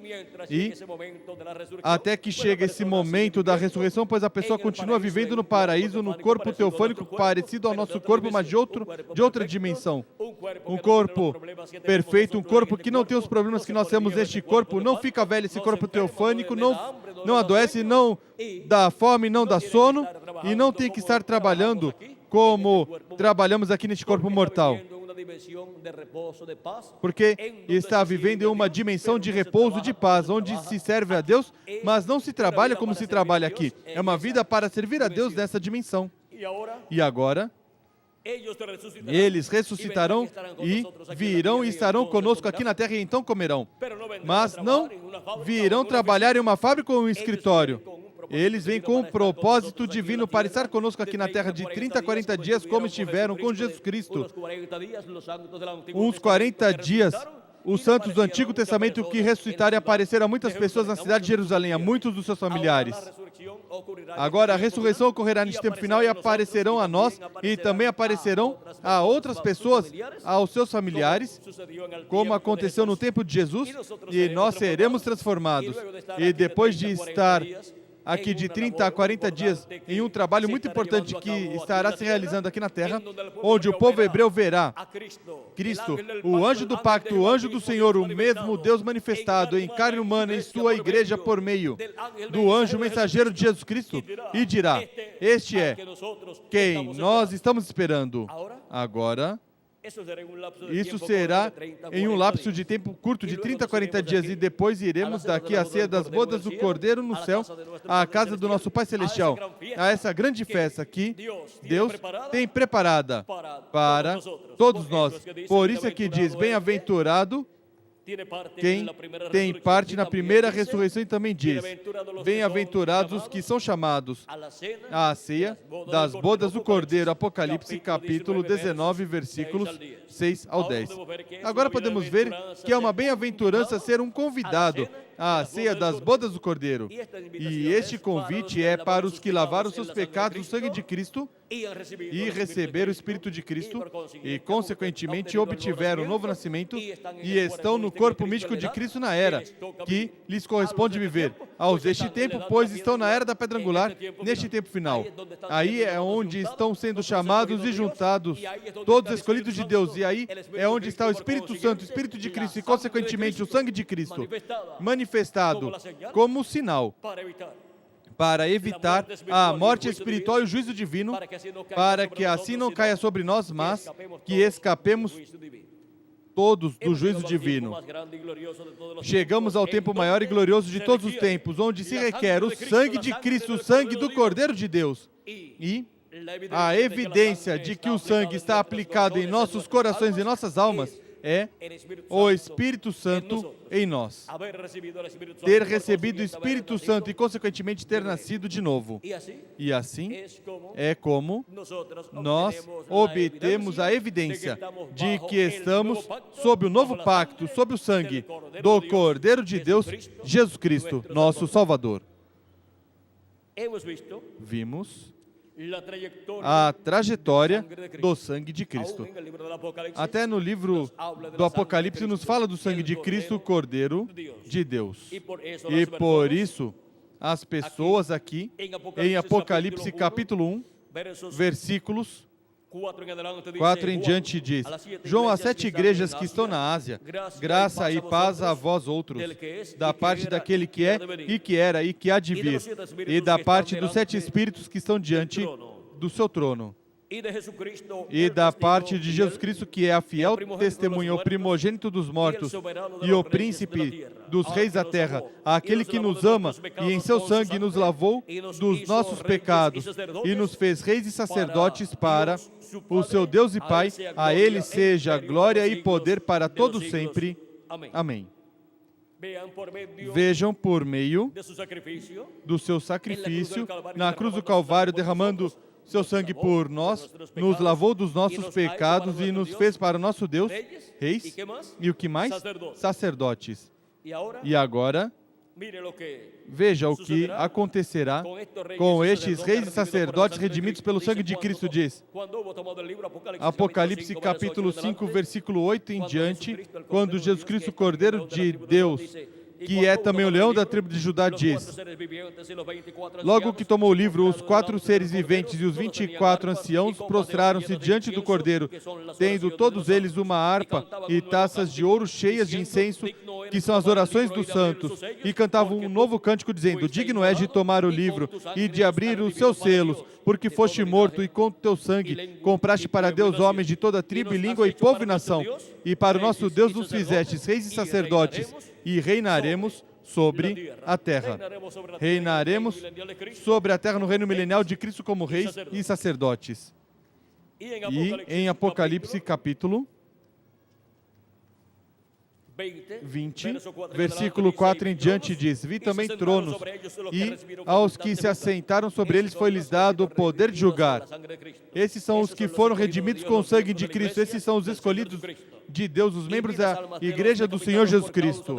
E até que chega esse momento da ressurreição, pois a pessoa continua vivendo no paraíso, no corpo teofânico parecido ao nosso corpo, mas de outra dimensão. Um corpo perfeito, um corpo que não tem os problemas que nós temos neste corpo, não fica velho esse corpo teofânico, não adoece, não dá fome, não dá sono, e não tem que estar trabalhando como trabalhamos aqui neste corpo mortal. Porque está vivendo em uma dimensão de repouso, de paz, onde se serve a Deus, mas não se trabalha como se trabalha aqui. É uma vida para servir a Deus nessa dimensão. E agora, eles ressuscitarão e virão e estarão conosco aqui na terra e então comerão. Mas não virão trabalhar em uma fábrica ou um escritório. Eles vêm com um propósito divino para estar conosco aqui na terra de 30 a 40 dias, como estiveram com Jesus Cristo. Uns 40 dias, os santos do Antigo Testamento que ressuscitaram e apareceram a muitas pessoas na cidade de Jerusalém, a muitos dos seus familiares. Agora, a ressurreição ocorrerá neste tempo final e aparecerão a nós e também aparecerão a outras pessoas, aos seus familiares, como aconteceu no tempo de Jesus, e nós seremos transformados. E depois de estar aqui de 30 a 40 dias em um trabalho muito importante que estará se realizando aqui na terra, onde o povo hebreu verá Cristo, o anjo do pacto, o anjo do Senhor, o mesmo Deus manifestado em carne humana em sua igreja por meio do anjo mensageiro de Jesus Cristo, e dirá: este é quem nós estamos esperando. Agora, isso será em um lapso de tempo curto de 30 a 40 dias, e depois iremos daqui à ceia das bodas do Cordeiro no céu, à casa do nosso Pai Celestial, a essa grande festa que Deus tem preparada para todos nós. Por isso é que diz: bem-aventurado quem tem parte na primeira ressurreição, e também diz: bem-aventurados os que são chamados à ceia das bodas do Cordeiro. Apocalipse capítulo 19, versículos 6 ao 10. Agora podemos ver que é uma bem-aventurança ser um convidado a ceia das bodas do Cordeiro. E este convite é para os que lavaram seus pecados no sangue de Cristo e receberam o Espírito de Cristo e, consequentemente, obtiveram o novo nascimento e estão no corpo místico de Cristo na era que lhes corresponde viver. Aos deste tempo, pois, estão na era da pedra angular, neste tempo final. Aí é onde estão sendo chamados e juntados todos escolhidos de Deus. E aí é onde está o Espírito Santo, o Espírito de Cristo e, consequentemente, o sangue de Cristo manifestado como sinal para evitar a morte espiritual e o juízo divino, para que assim não caia sobre nós, mas que escapemos todos do juízo divino. Chegamos ao tempo maior e glorioso de todos os tempos, onde se requer o sangue de Cristo, o sangue do Cordeiro de Deus. E a evidência de que o sangue está aplicado em nossos corações e nossas almas é o Espírito Santo em nós. Ter recebido o Espírito Santo e, consequentemente, ter nascido de novo. E assim é como nós obtemos a evidência de que estamos sob o novo pacto, sob o sangue do Cordeiro de Deus, Jesus Cristo, nosso Salvador. Vimos a trajetória do sangue de Cristo. Até no livro do Apocalipse nos fala do sangue de Cristo, o Cordeiro de Deus. E por isso, as pessoas aqui, em Apocalipse capítulo 1, versículos 4 em diante diz: João, às 7 igrejas que estão na Ásia, graça e paz a vós outros, da parte daquele que é, e que era, e que há de vir, e da parte dos 7 espíritos que estão diante do seu trono, e da parte de Jesus Cristo, que é a fiel testemunha, o primogênito dos mortos e o príncipe dos reis da terra, aquele que nos ama e em seu sangue nos lavou dos nossos pecados e nos fez reis e sacerdotes para o seu Deus e Pai. A ele seja glória e poder para todos sempre. Amém. Vejam, por meio do seu sacrifício na cruz do Calvário, derramando seu sangue por nós, nos lavou dos nossos pecados e nos fez para o nosso Deus reis e o que mais? Sacerdotes. E agora, veja o que acontecerá com estes reis e sacerdotes redimidos pelo sangue de Cristo, diz Apocalipse capítulo 5, versículo 8 em diante, quando Jesus Cristo, Cordeiro de Deus, que é também o leão da tribo de Judá, diz: Logo que tomou o livro, os 4 seres viventes e os 24 anciãos prostraram-se diante do Cordeiro, tendo todos eles uma harpa e taças de ouro cheias de incenso, que são as orações dos santos, e cantavam um novo cântico, dizendo: Digno és de tomar o livro e de abrir os seus selos, porque foste morto e com teu sangue compraste para Deus homens de toda tribo e língua e povo e nação, e para o nosso Deus nos fizestes reis e sacerdotes, e reinaremos sobre a terra. Reinaremos sobre a terra no reino milenial de Cristo como reis e sacerdotes. E em Apocalipse capítulo 20, versículo 4 em diante diz: Vi também tronos, e aos que se assentaram sobre eles foi-lhes dado o poder de julgar. Esses são os que foram redimidos com o sangue de Cristo, esses são os escolhidos de Deus, os membros da igreja do Senhor Jesus Cristo.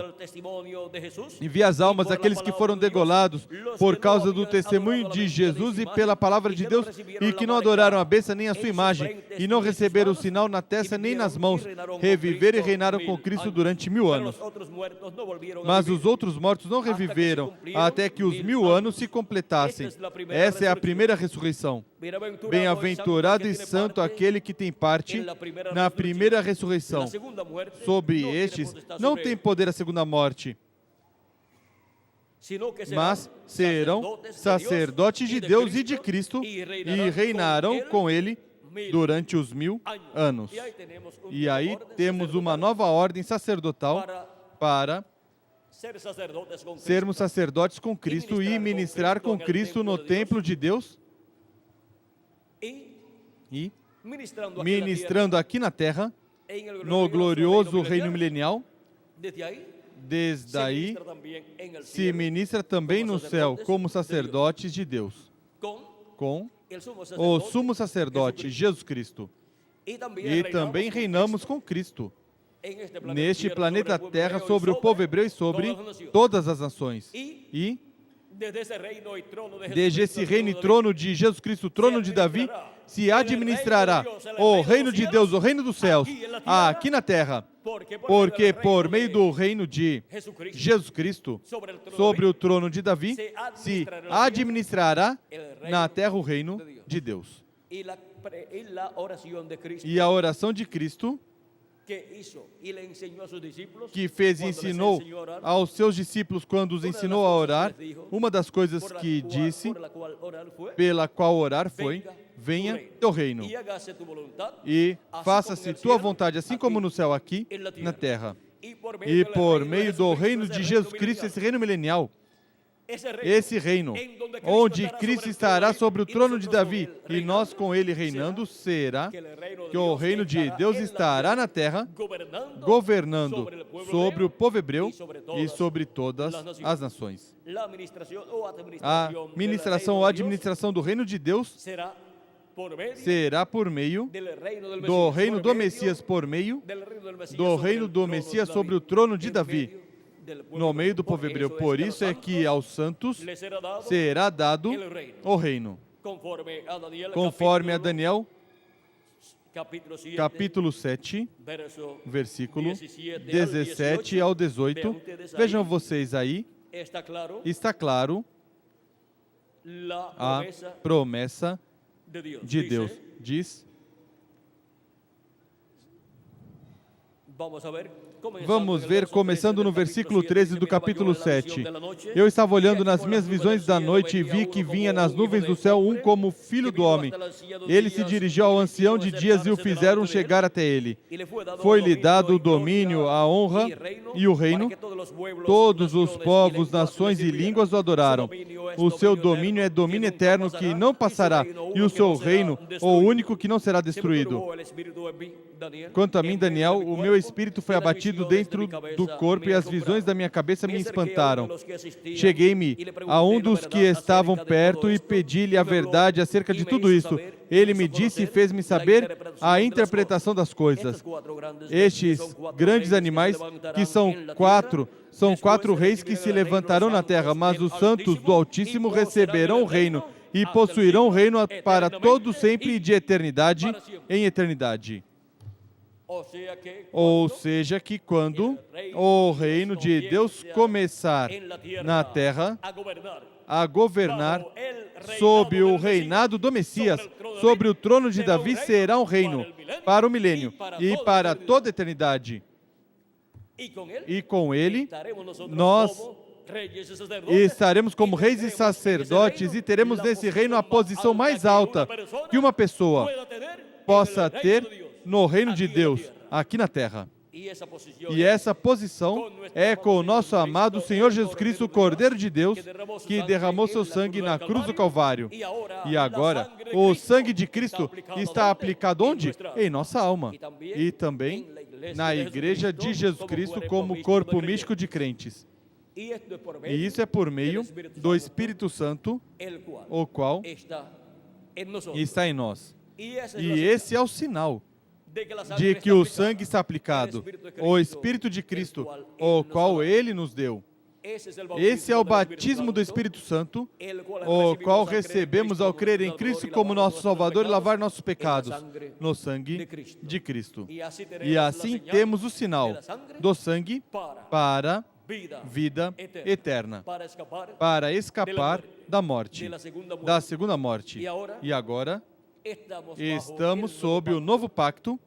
E vi as almas daqueles que foram degolados por causa do testemunho de Jesus e pela palavra de Deus, e que não adoraram a besta nem a sua imagem, e não receberam o sinal na testa nem nas mãos, reviveram e reinaram com Cristo durante 1000 anos. Mas os outros mortos não reviveram até que os 1000 anos se completassem. Essa é a primeira ressurreição. Bem-aventurado e santo aquele que tem parte na primeira ressurreição. Sobre estes não tem poder a segunda morte, mas serão sacerdotes de Deus e de Cristo e reinarão com ele durante os 1000 anos. E aí temos uma nova ordem sacerdotal para sermos sacerdotes com Cristo e ministrar com Cristo no templo de Deus e ministrando aqui na terra no glorioso reino milenial. Desde aí se ministra também no céu como sacerdotes de Deus, com o sumo sacerdote Jesus Cristo. E também reinamos com Cristo. neste planeta Terra sobre o povo hebreu e sobre todas as nações. E desde esse reino e trono de Jesus Cristo, o trono de Davi, se administrará o reino de Deus, o reino dos céus, aqui na terra, porque por meio do reino de Jesus Cristo, sobre o trono de Davi, se administrará na terra o reino de Deus. E a oração de Cristo, que fez e ensinou aos seus discípulos quando os ensinou a orar, uma das coisas que disse, pela qual orar foi: venha teu reino e faça-se tua vontade, assim como no céu, aqui na terra. E por meio do reino de Jesus Cristo, esse reino milenial, esse reino, onde Cristo estará sobre o trono de Davi e nós com ele reinando, será que o reino de Deus estará na terra, governando sobre o povo hebreu e sobre todas as nações. A ministração ou administração do reino de Deus será por meio do reino do Messias, por meio do reino do Messias sobre o trono de Davi, no meio do povo hebreu. Por isso é que aos santos será dado o reino. Conforme a Daniel, capítulo 7, versículo 17 ao 18. Vejam vocês aí, está claro a promessa de Deus. Diz, vamos ver, começando no versículo 13 do capítulo 7. Eu estava olhando nas minhas visões da noite e vi que vinha nas nuvens do céu um como filho do homem. Ele se dirigiu ao ancião de dias e o fizeram chegar até ele. Foi-lhe dado o domínio, a honra e o reino. Todos os povos, nações e línguas o adoraram. O seu domínio é domínio eterno que não passará, e o seu reino, o único que não será destruído. Quanto a mim, Daniel, o meu espírito foi abatido dentro do corpo e as visões da minha cabeça me espantaram. Cheguei-me a um dos que estavam perto e pedi-lhe a verdade acerca de tudo isso. Ele me disse e fez-me saber a interpretação das coisas. Estes grandes animais, que são quatro reis que se levantarão na terra, mas os santos do Altíssimo receberão o reino e possuirão o reino para todo sempre e de eternidade em eternidade. Ou seja, que quando o reino de Deus começar na terra a governar sob o reinado do Messias, sobre o trono de Davi, será um reino para o milênio e para toda a eternidade. E com ele, nós estaremos como reis e sacerdotes e teremos nesse reino a posição mais alta que uma pessoa possa ter no reino de Deus, aqui na terra. E essa posição é com o nosso amado Senhor Jesus Cristo, o Cordeiro de Deus, que derramou seu sangue na cruz do Calvário. E agora, o sangue de Cristo está aplicado onde? Em nossa alma. E também na Igreja de Jesus Cristo como corpo místico de crentes. E isso é por meio do Espírito Santo, o qual está em nós. E esse é o sinal de que o sangue está aplicado, o Espírito de Cristo, o qual Ele nos deu. Esse é o batismo do Espírito Santo, o qual recebemos ao crer em Cristo como nosso Salvador e lavar nossos pecados no sangue de Cristo. E assim temos o sinal do sangue para vida eterna, para escapar da morte, da segunda morte. E agora estamos sob o novo pacto,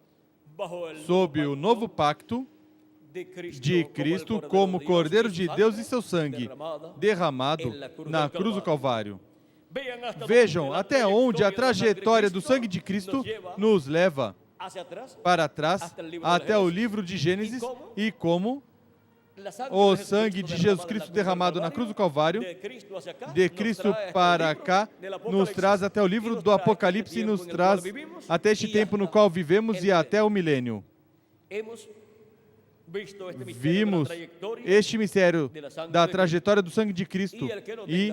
de Cristo como Cordeiro de Deus e seu sangue derramado na cruz do Calvário. Vejam até onde a trajetória do sangue de Cristo nos leva para trás, até o livro de Gênesis, e como o sangue de Jesus Cristo derramado na cruz do Calvário, de Cristo para cá, nos traz até o livro do Apocalipse e nos traz até este tempo no qual vivemos e até o milênio. Vimos este mistério da trajetória do sangue de Cristo, e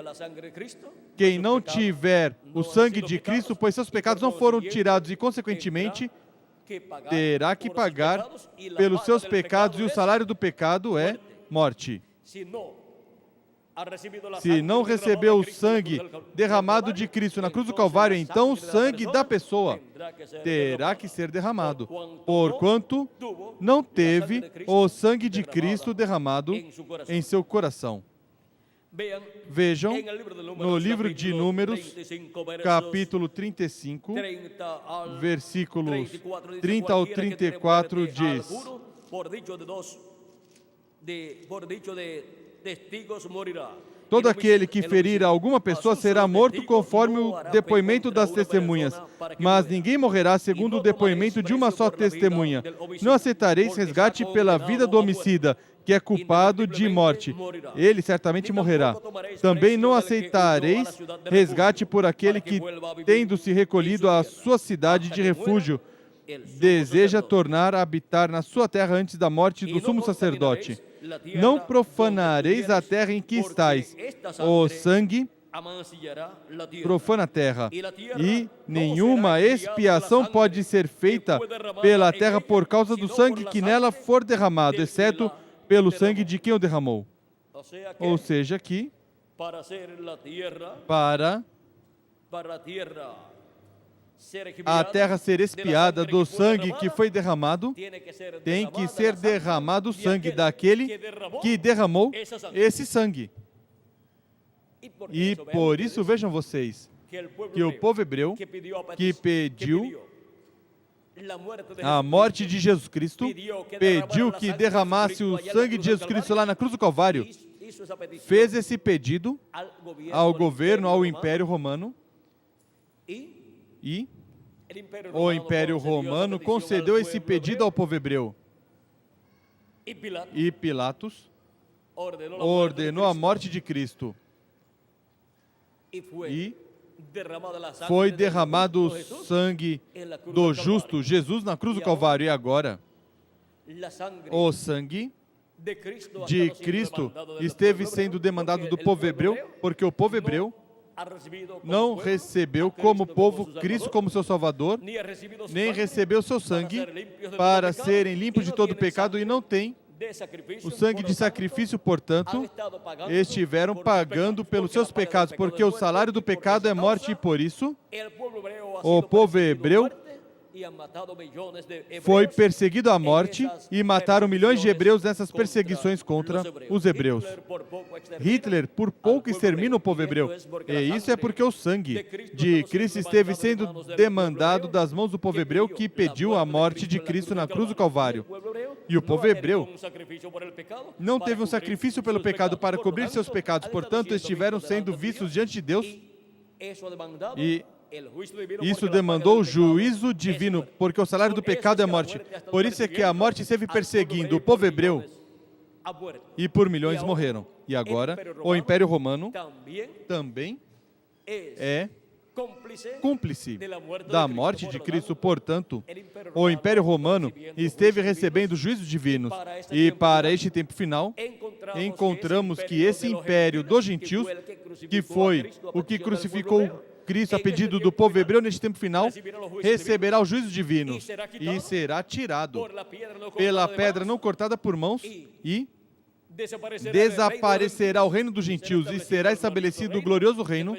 quem não tiver o sangue de Cristo, pois seus pecados não foram tirados e, consequentemente, terá que pagar pelos seus pecados, e o salário do pecado é morte. Se não recebeu o sangue derramado de Cristo na cruz do Calvário, então o sangue da pessoa terá que ser derramado, porquanto não teve o sangue de Cristo derramado em seu coração. Vejam, no livro de Números, capítulo 35, versículos 30 ao 34, diz: todo aquele que ferir alguma pessoa será morto conforme o depoimento das testemunhas, mas ninguém morrerá segundo o depoimento de uma só testemunha. Não aceitareis resgate pela vida do homicida, que é culpado de morte. Ele certamente morrerá. Também não aceitareis resgate por aquele que, tendo se recolhido à sua cidade de refúgio, deseja tornar a habitar na sua terra antes da morte do sumo sacerdote. Não profanareis a terra em que estáis. O sangue profana a terra, e nenhuma expiação pode ser feita pela terra por causa do sangue que nela for derramado, exceto pelo sangue de quem o derramou. Ou seja, que para a terra ser expiada do sangue que foi derramado, tem que ser derramado o sangue daquele que derramou esse sangue. E por isso, vejam vocês, que o povo hebreu que pediu a morte de Jesus Cristo, pediu que derramasse o sangue de Jesus Cristo lá na cruz do Calvário, fez esse pedido ao governo, ao Império Romano, e o Império Romano concedeu esse pedido ao povo hebreu. E Pilatos ordenou a morte de Cristo. E foi derramado o sangue do justo Jesus na cruz do Calvário. E agora, o sangue de Cristo esteve sendo demandado do povo hebreu, porque o povo hebreu não recebeu como povo Cristo como seu Salvador, nem recebeu seu sangue para serem limpos de todo pecado, e não tem o sangue de sacrifício, portanto, estiveram pagando pelos seus pecados, porque o salário do pecado é morte, e por isso o povo hebreu foi perseguido à morte, e mataram milhões de hebreus nessas perseguições contra os hebreus. Hitler, por pouco, extermina o povo hebreu. E isso é porque o sangue de Cristo esteve sendo demandado das mãos do povo hebreu, que pediu a morte de Cristo na cruz do Calvário. E o povo hebreu não teve um sacrifício pelo pecado para cobrir seus pecados, portanto, estiveram sendo vistos diante de Deus, e isso demandou o juízo divino, porque o salário do pecado é morte. Por isso é que a morte esteve perseguindo o povo hebreu, e por milhões morreram. E agora, o Império Romano também é cúmplice da morte de Cristo. Portanto, o Império Romano esteve recebendo juízos divinos. E para este tempo final, encontramos que esse império dos gentios, que foi o que crucificou Cristo a pedido do povo hebreu neste tempo final, receberá os juízos divinos e será tirado pela pedra não cortada por mãos, e desaparecerá o reino dos gentios, e será estabelecido o glorioso reino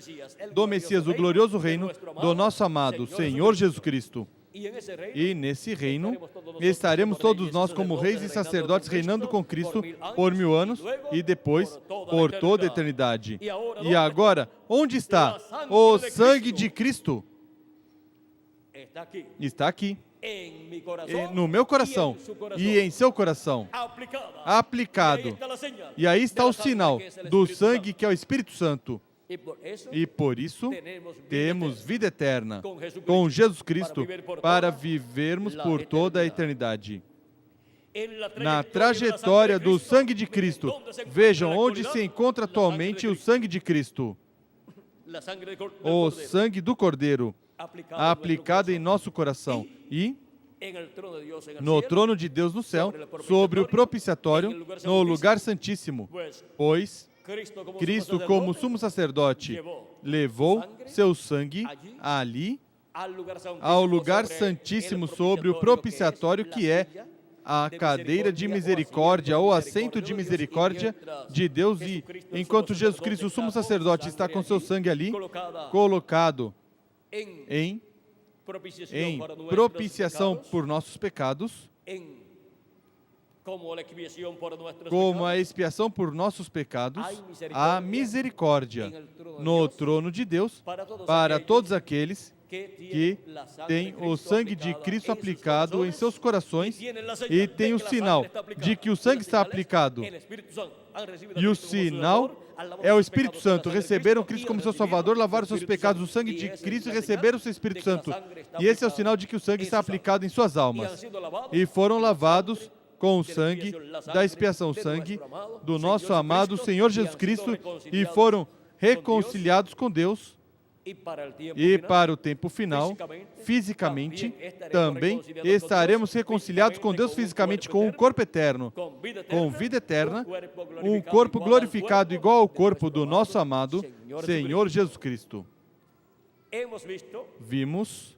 do Messias, o glorioso reino do nosso amado Senhor Jesus Cristo. E nesse reino estaremos todos nós como reis e sacerdotes, reinando com Cristo por 1000 anos e depois por toda a eternidade. E agora, onde está o sangue de Cristo? Está aqui, no meu coração e em seu coração, aplicado. E aí está o sinal do sangue, que é o Espírito Santo. E por isso temos vida eterna com Jesus Cristo para vivermos por toda a eternidade. Na trajetória do sangue de Cristo, vejam onde se encontra atualmente o sangue de Cristo. O sangue do Cordeiro aplicado em nosso coração, e no trono de Deus no céu, sobre o propiciatório, no lugar santíssimo, pois Cristo, como sumo sacerdote, levou seu sangue ali ao lugar santíssimo sobre o propiciatório, que é a cadeira de misericórdia ou assento de misericórdia de Deus. E enquanto Jesus Cristo, o sumo sacerdote, está com seu sangue ali, colocado em propiciação por nossos pecados, como a expiação por nossos pecados, há misericórdia no trono de Deus para todos aqueles que têm o sangue de Cristo aplicado em seus corações e tem o sinal de que o sangue está aplicado. E o sinal é o Espírito Santo. Receberam Cristo como seu Salvador, lavaram seus pecados no sangue de Cristo e receberam o seu Espírito Santo. E esse é o sinal de que o sangue está aplicado em suas almas. E foram lavados com o sangue da expiação, o sangue do nosso amado Senhor Jesus Cristo, e foram reconciliados com Deus. E para o tempo final, fisicamente, também estaremos reconciliados com Deus fisicamente, com um corpo eterno, com vida eterna, um corpo glorificado igual ao corpo do nosso amado Senhor Jesus Cristo. Vimos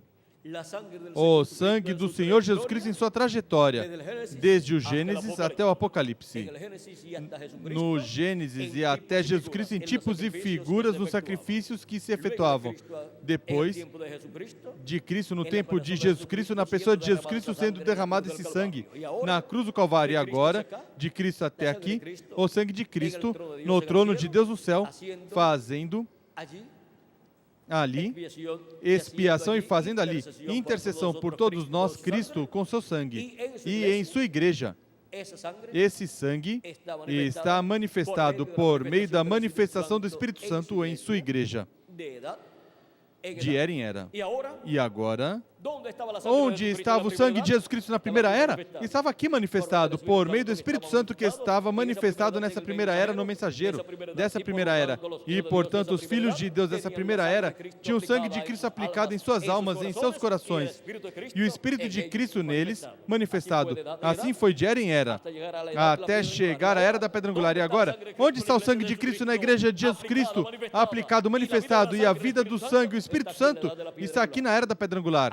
o sangue do Senhor Jesus Cristo em sua trajetória, desde o Gênesis até o Apocalipse. No Gênesis e até Jesus Cristo, em tipos e figuras dos sacrifícios que se efetuavam. Depois de Cristo, no tempo de Jesus Cristo, na pessoa de Jesus Cristo, sendo derramado esse sangue na cruz do Calvário. E agora, de Cristo até aqui, o sangue de Cristo no trono de Deus no céu, fazendo ali expiação e fazendo ali intercessão por todos nós, Cristo, com seu sangue. E em sua igreja, esse sangue está manifestado por meio da manifestação do Espírito Santo em sua igreja, de era em era. E agora, onde estava o sangue de Jesus Cristo na primeira era? Estava aqui manifestado por meio do Espírito Santo, que estava manifestado nessa primeira era no mensageiro dessa primeira era. E, portanto, os filhos de Deus dessa primeira era tinham o sangue de Cristo aplicado em suas almas, em seus corações. E o Espírito de Cristo neles manifestado. Assim foi de era em era, até chegar à era da pedra angular. E agora, onde está o sangue de Cristo na igreja de Jesus Cristo? Aplicado, manifestado. E a vida do sangue, o Espírito Santo, está aqui na era da pedra angular.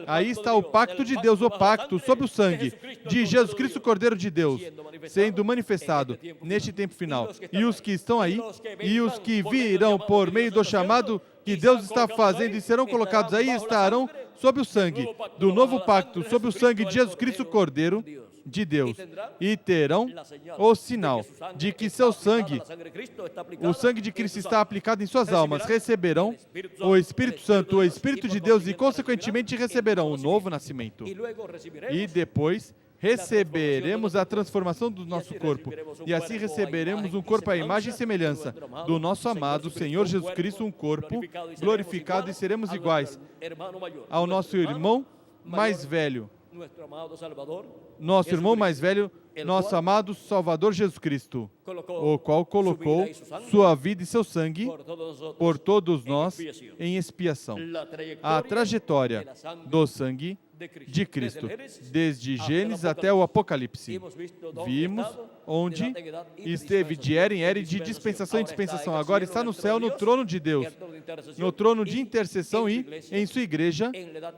Aí está o pacto de Deus, o pacto sob o sangue de Jesus Cristo, Cordeiro de Deus, sendo manifestado neste tempo final. E os que estão aí, e os que virão por meio do chamado que Deus está fazendo e serão colocados aí, estarão sob o sangue do novo pacto, sob o sangue de Jesus Cristo, Cordeiro de Deus, e terão o sinal de que seu sangue, o sangue de Cristo, está aplicado em suas almas. Receberão o Espírito Santo, o Espírito de Deus, e consequentemente receberão o novo nascimento. E depois receberemos a transformação do nosso corpo, e assim receberemos um corpo à imagem e semelhança do nosso amado Senhor Jesus Cristo, um corpo glorificado, e seremos iguais ao nosso irmão mais velho, nosso amado Salvador Jesus Cristo, o qual colocou sua vida e seu sangue por todos nós em expiação. A trajetória do sangue de Cristo, desde Gênesis até o Apocalipse. Vimos onde esteve de era em era e de dispensação em dispensação. Agora está no céu, no trono de Deus, no trono de intercessão e em sua igreja,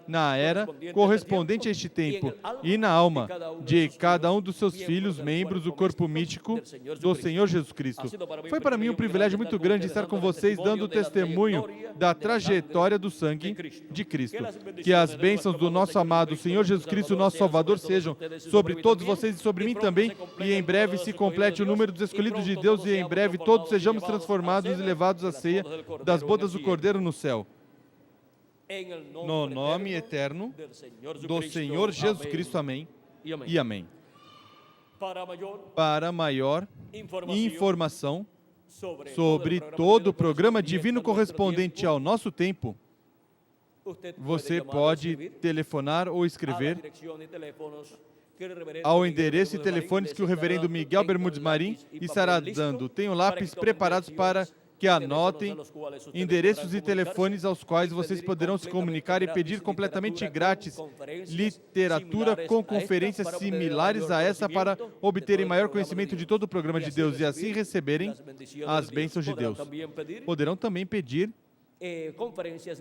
na era correspondente a este tempo, e na alma de cada um dos seus filhos, membros do corpo mítico do Senhor Jesus Cristo. Foi para mim um privilégio muito grande estar com vocês, dando testemunho da trajetória do sangue de Cristo. Que as bênçãos do nosso amado Senhor Jesus Cristo, nosso Salvador, sejam sobre todos vocês e sobre mim também, e em breve se complete o número dos escolhidos de Deus, e em breve todos sejamos transformados e levados à ceia das bodas do Cordeiro no céu. No nome eterno do Senhor Jesus Cristo, amém e amém. Para maior informação sobre todo o programa divino correspondente ao nosso tempo, você pode telefonar ou escrever ao endereço e telefones que o reverendo Miguel Bermudes Marim estará dando. Tenho lápis preparados para que anotem endereços e telefones aos quais vocês poderão se comunicar e pedir completamente grátis literatura com conferências similares a essa para obterem maior conhecimento de todo o programa de Deus e assim receberem as bênçãos de Deus. Poderão também pedir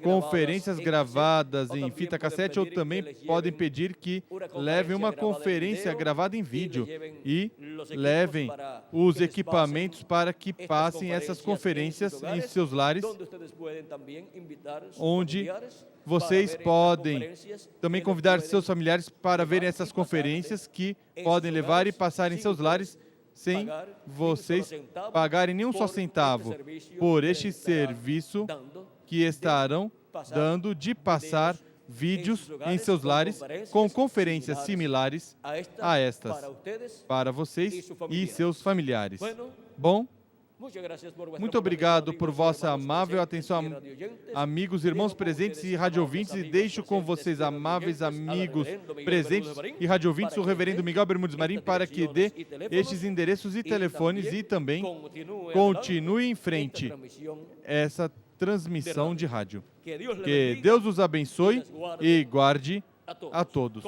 conferências gravadas em fita cassete, ou também podem pedir que levem uma conferência gravada em vídeo e levem os equipamentos para que passem essas conferências em seus lares, onde vocês podem também convidar seus familiares para verem essas conferências, que podem levar e passar em seus lares sem vocês pagarem nenhum só centavo por este serviço que estarão dando de passar vídeos em seus lares com conferências similares a estas para vocês e seus familiares. Bom, muito obrigado por vossa amável atenção, amigos, irmãos presentes e radiovintes, e deixo com vocês, amáveis amigos presentes e radiovintes, o reverendo Miguel Bermudes Marim, para que dê estes endereços e telefones e também continue em frente essa transmissão de rádio. Que Deus os abençoe e guarde a todos.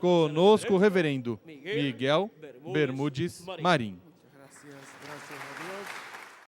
Conosco o reverendo Miguel Bermudes Marim. Gracias.